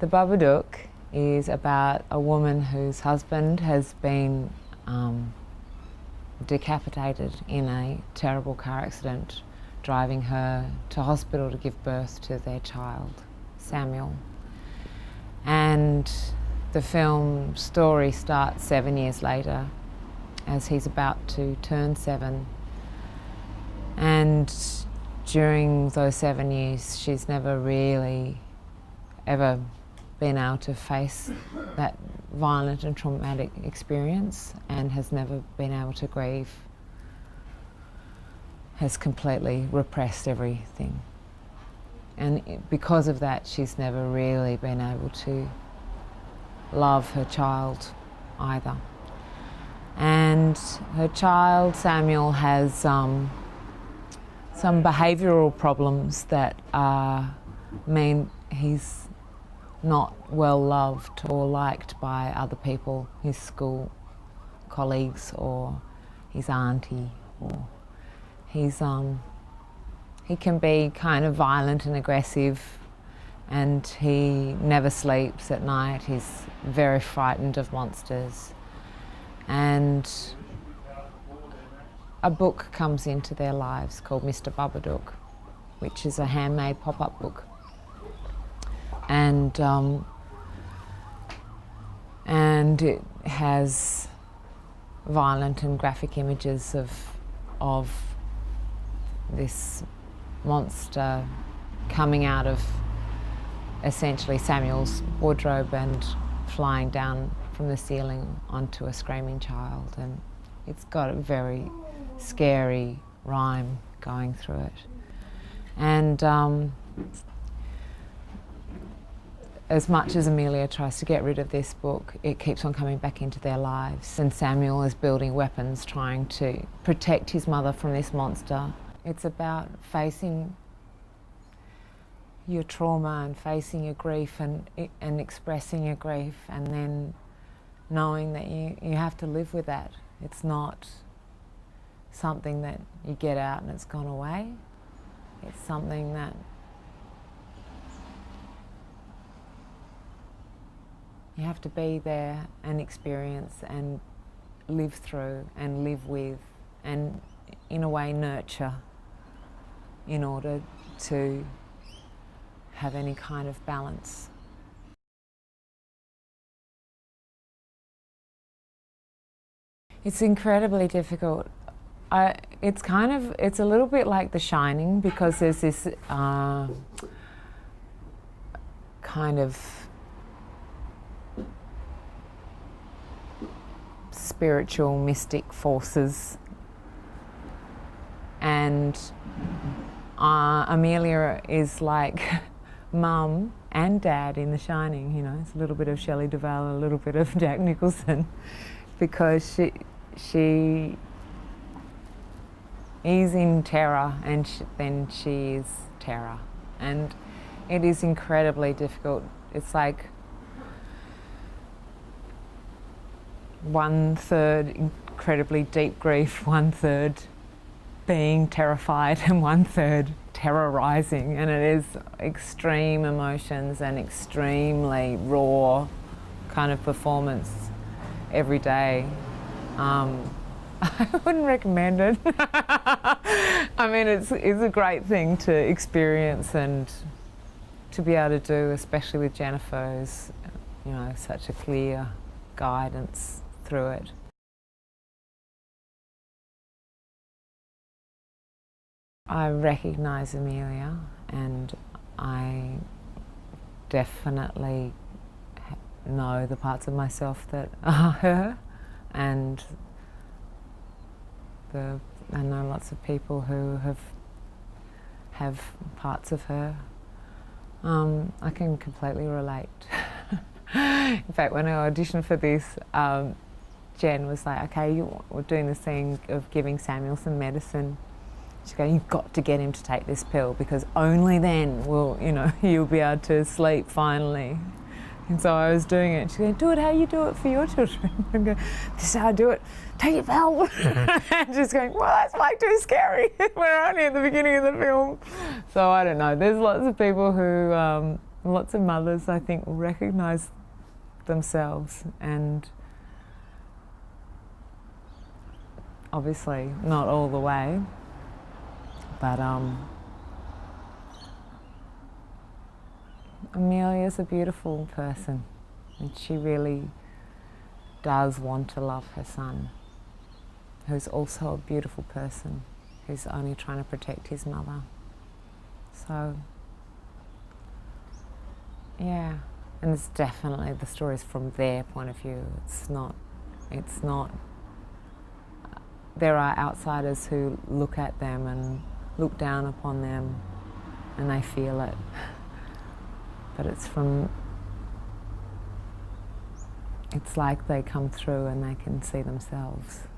The Babadook is about a woman whose husband has been decapitated in a terrible car accident, driving her to hospital to give birth to their child, Samuel. And the film story starts 7 years later, as he's about to turn 7. And during those 7 years, she's never really ever been able to face that violent and traumatic experience, and has never been able to grieve, has completely repressed everything. And because of that, she's never really been able to love her child either. And her child, Samuel, has some behavioural problems that mean he's not well loved or liked by other people, his school colleagues or his auntie, or he can be kind of violent and aggressive, and he never sleeps at night. He's very frightened of monsters. And a book comes into their lives called Mr. Babadook, which is a handmade pop-up book. And it has violent and graphic images of this monster coming out of essentially Samuel's wardrobe and flying down from the ceiling onto a screaming child. And it's got a very scary rhyme going through it. And as much as Amelia tries to get rid of this book, it keeps on coming back into their lives. And Samuel is building weapons, trying to protect his mother from this monster. It's about facing your trauma and facing your grief and expressing your grief, and then knowing that you have to live with that. It's not something that you get out and it's gone away. It's something that you have to be there and experience and live through and live with, and in a way nurture, in order to have any kind of balance. It's incredibly difficult. It's a little bit like The Shining, because there's this kind of spiritual, mystic forces, and Amelia is like Mum and Dad in The Shining. You know, it's a little bit of Shelley Duvall, a little bit of Jack Nicholson, because she is in terror, and then she is terror, and it is incredibly difficult. It's like 1/3 incredibly deep grief, 1/3 being terrified, and 1/3 terrorising, and it is extreme emotions and extremely raw kind of performance every day. I wouldn't recommend it. I mean, it's a great thing to experience and to be able to do, especially with Jennifer, who's, you know, such a clear guidance through it. I recognise Amelia, and I definitely know the parts of myself that are her, and I know lots of people who have parts of her. I can completely relate. In fact, when I auditioned for this, Jen was like, okay, we're doing this thing of giving Samuel some medicine. She's going, you've got to get him to take this pill, because only then will, you know, you'll be able to sleep finally. And so I was doing it. She's going, do it how you do it for your children. I'm going, this is how I do it. Take your pill. And she's going, well, that's like too scary. We're only at the beginning of the film. So I don't know. There's lots of people who lots of mothers, I think, will recognise themselves, and obviously not all the way, but Amelia's a beautiful person, and she really does want to love her son, who's also a beautiful person, who's only trying to protect his mother. So, yeah, and it's definitely, the story's from their point of view. It's not, there are outsiders who look at them and look down upon them, and they feel it. But it's like they come through and they can see themselves.